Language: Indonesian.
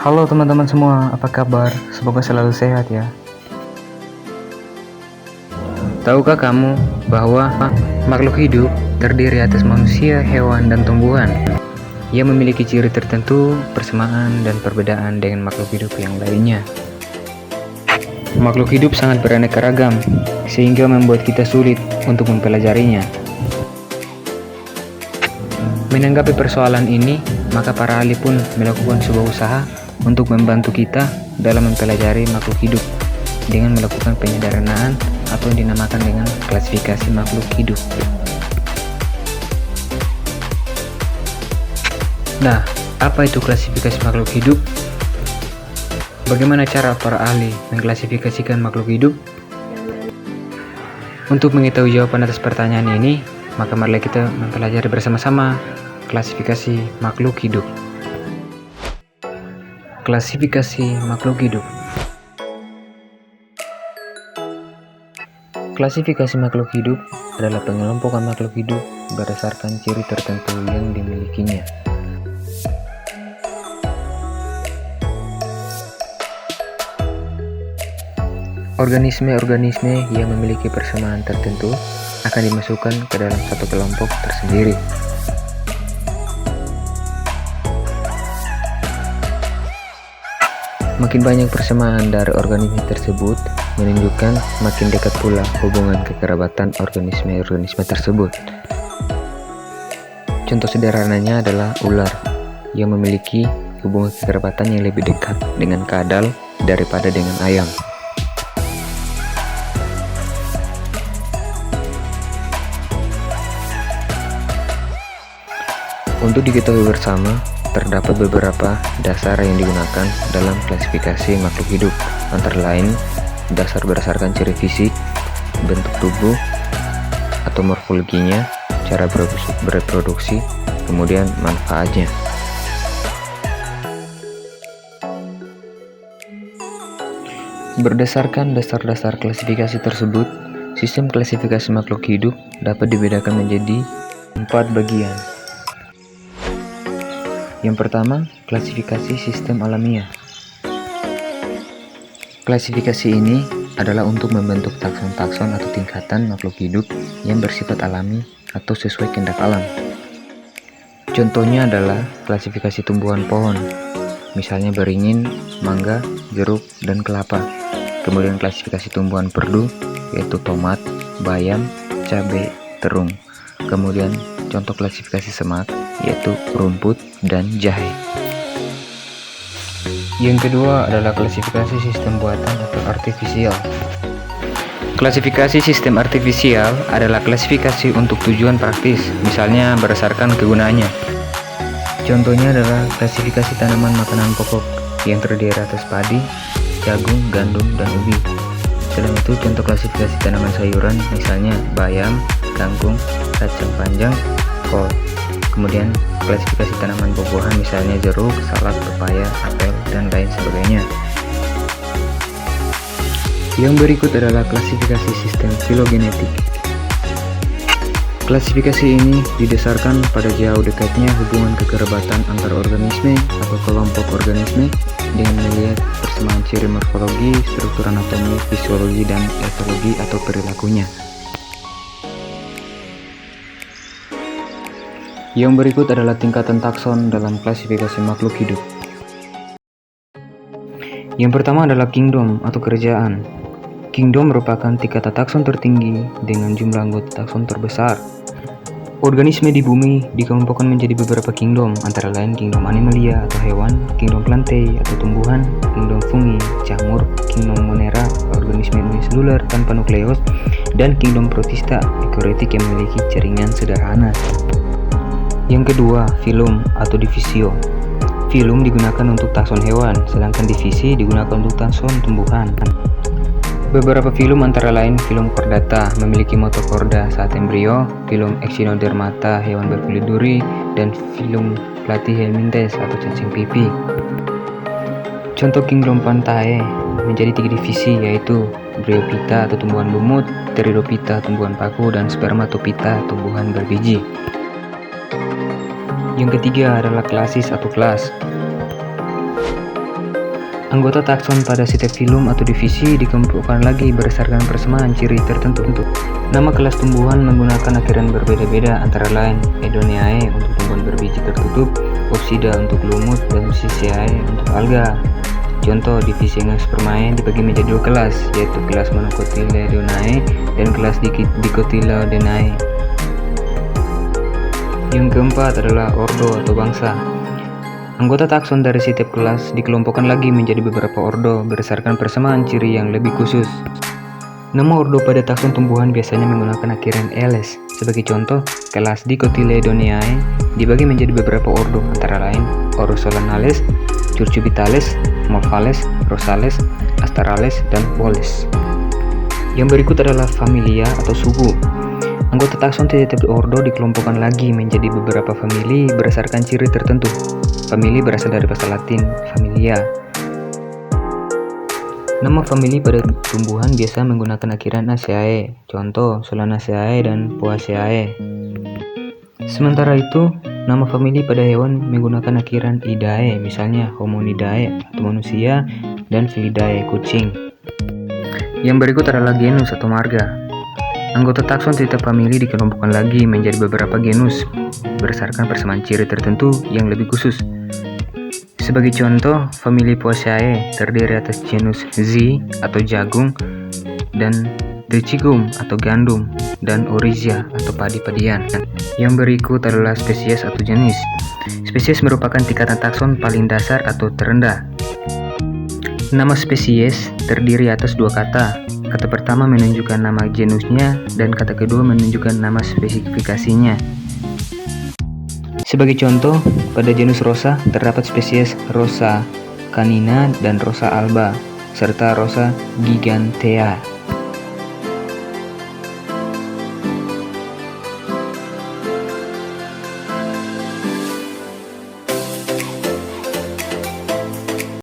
Halo teman-teman semua, apa kabar? Semoga selalu sehat ya. Tahukah kamu bahwa makhluk hidup terdiri atas manusia, hewan, dan tumbuhan? Ia memiliki ciri tertentu, persamaan, dan perbedaan dengan makhluk hidup yang lainnya. Makhluk hidup sangat beraneka ragam, sehingga membuat kita sulit untuk mempelajarinya. Menanggapi persoalan ini, maka para ahli pun melakukan sebuah usaha untuk membantu kita dalam mempelajari makhluk hidup dengan melakukan penyederhanaan atau yang dinamakan dengan klasifikasi makhluk hidup. Nah, apa itu klasifikasi makhluk hidup? Bagaimana cara para ahli mengklasifikasikan makhluk hidup? Untuk mengetahui jawaban atas pertanyaan ini, maka mari kita mempelajari bersama-sama klasifikasi makhluk hidup. Klasifikasi makhluk hidup. Klasifikasi makhluk hidup adalah pengelompokan makhluk hidup berdasarkan ciri tertentu yang dimilikinya. Organisme-organisme yang memiliki persamaan tertentu akan dimasukkan ke dalam satu kelompok tersendiri. Makin banyak persamaan dari organisme tersebut menunjukkan makin dekat pula hubungan kekerabatan organisme-organisme tersebut. Contoh sederhananya adalah ular yang memiliki hubungan kekerabatan yang lebih dekat dengan kadal daripada dengan ayam. Untuk diketahui bersama, terdapat beberapa dasar yang digunakan dalam klasifikasi makhluk hidup, antara lain dasar berdasarkan ciri fisik, bentuk tubuh atau morfologinya, cara bereproduksi, kemudian manfaatnya. Berdasarkan dasar-dasar klasifikasi tersebut, sistem klasifikasi makhluk hidup dapat dibedakan menjadi 4 bagian. Yang pertama, klasifikasi sistem alamiah. Klasifikasi ini adalah untuk membentuk takson-takson atau tingkatan makhluk hidup yang bersifat alami atau sesuai kehendak alam. Contohnya adalah klasifikasi tumbuhan pohon, misalnya beringin, mangga, jeruk, dan kelapa. Kemudian klasifikasi tumbuhan perdu, yaitu tomat, bayam, cabai, terung. Kemudian contoh klasifikasi semak, yaitu rumput dan jahe. Yang kedua adalah klasifikasi sistem buatan atau artifisial. Klasifikasi sistem artifisial adalah klasifikasi untuk tujuan praktis, misalnya berdasarkan kegunaannya. Contohnya adalah klasifikasi tanaman makanan pokok yang terdiri atas padi, jagung, gandum, dan ubi. Selain itu, contoh klasifikasi tanaman sayuran misalnya bayam, kangkung, kacang panjang, kol. Kemudian klasifikasi tanaman buah-buahan misalnya jeruk, salak, pepaya, apel, dan lain sebagainya. Yang berikut adalah klasifikasi sistem filogenetik. Klasifikasi ini didasarkan pada jauh dekatnya hubungan kekerabatan antar organisme atau kelompok organisme dengan melihat persamaan ciri morfologi, struktur anatomi, fisiologi, dan etologi atau perilakunya. Yang berikut adalah tingkatan takson dalam klasifikasi makhluk hidup. Yang pertama adalah kingdom atau kerajaan. Kingdom merupakan tingkatan takson tertinggi dengan jumlah anggota takson terbesar. Organisme di bumi dikelompokkan menjadi beberapa kingdom, antara lain kingdom animalia atau hewan, kingdom plantae atau tumbuhan, kingdom fungi, jamur, kingdom monera, organisme uniseluler tanpa nukleus, dan kingdom protista, eukariotik yang memiliki jaringan sederhana. Yang kedua, filum atau divisio. Filum digunakan untuk takson hewan, sedangkan divisi digunakan untuk takson tumbuhan. Beberapa filum antara lain filum chordata memiliki motochorda saat embrio, filum echinodermata hewan berkulit duri, dan filum platyhelminthes atau cacing pipi. Contoh kingdom Pantae menjadi 3 divisi, yaitu Bryophyta atau tumbuhan lumut, Pteridophyta tumbuhan paku, dan Spermatophyta tumbuhan berbiji. Yang ketiga adalah klasis atau kelas. Anggota takson pada setiap filum atau divisi dikelompokkan lagi berdasarkan persamaan ciri tertentu. Nama kelas tumbuhan menggunakan akhiran berbeda-beda, antara lain Edoneae untuk tumbuhan berbiji tertutup, Opsida untuk lumut, dan Psiceae untuk alga. Contoh, divisi Angiospermae dibagi menjadi dua kelas, yaitu kelas Monocotyledonae dan kelas Dicotyledonae. Yang keempat adalah ordo atau bangsa. Anggota takson dari setiap kelas dikelompokkan lagi menjadi beberapa ordo berdasarkan persamaan ciri yang lebih khusus. Nama ordo pada takson tumbuhan biasanya menggunakan akhiran -les. Sebagai contoh, kelas Dicotyledoneae dibagi menjadi beberapa ordo, antara lain Orosolanales, Curcubitales, Molvales, Rosales, Astrales, dan Voles. Yang berikut adalah familia atau suku. Anggota takson setiap ordo dikelompokkan lagi menjadi beberapa famili berdasarkan ciri tertentu. Famili berasal dari bahasa Latin familia. Nama famili pada tumbuhan biasa menggunakan akhiran Aceae, contoh Solanaceae dan Poaceae. Sementara itu, nama famili pada hewan menggunakan akhiran idae, misalnya Hominidae atau manusia, dan Felidae kucing. Yang berikut adalah genus atau marga. Anggota takson setiap famili dikelompokkan lagi menjadi beberapa genus berdasarkan persamaan ciri tertentu yang lebih khusus. Sebagai contoh, famili Poaceae terdiri atas genus Z atau jagung, dan Trichigum atau gandum, dan Oryza atau padi-padian. Yang berikut adalah spesies atau jenis. Spesies merupakan tingkatan takson paling dasar atau terendah. Nama spesies terdiri atas dua kata. Kata pertama menunjukkan nama genusnya dan kata kedua menunjukkan nama spesifikasinya. Sebagai contoh, pada genus Rosa terdapat spesies Rosa canina dan Rosa alba, serta Rosa gigantea.